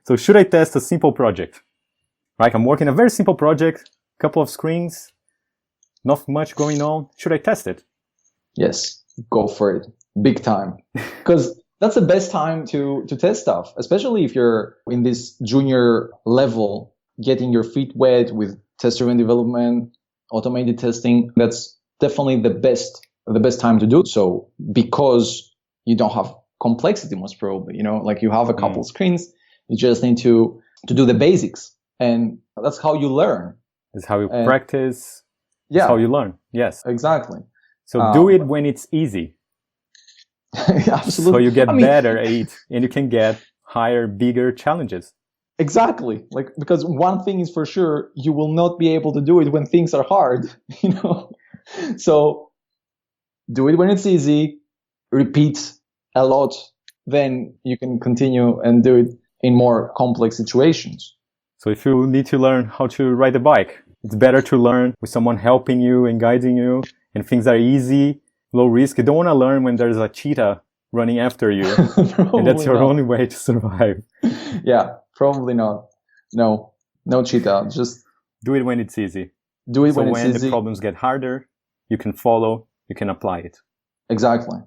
So should I test a simple project? Like I'm working a very simple project, couple of screens, not much going on. Should I test it? Yes, go for it. Big time. Because that's the best time to test stuff, especially if you're in this junior level, getting your feet wet with test-driven development, automated testing. That's definitely the best time to do it. So because you don't have complexity, most probably, like you have a couple screens, you just need to do the basics, and that's how you learn. It's how you practice. Yeah, it's how you learn. Yes, exactly. So do it when it's easy. Absolutely. So you get better at it, and you can get higher, bigger challenges. Exactly. Because one thing is for sure, you will not be able to do it when things are hard, So do it when it's easy, repeat a lot, then you can continue and do it in more complex situations. So if you need to learn how to ride a bike, it's better to learn with someone helping you and guiding you, and things are easy, low risk. You don't want to learn when there's a cheetah running after you, and that's your only way to survive. Yeah, probably not. No cheetah. Just do it when it's easy. Do it so when it's easy. The problems get harder, you can follow, you can apply it. Exactly.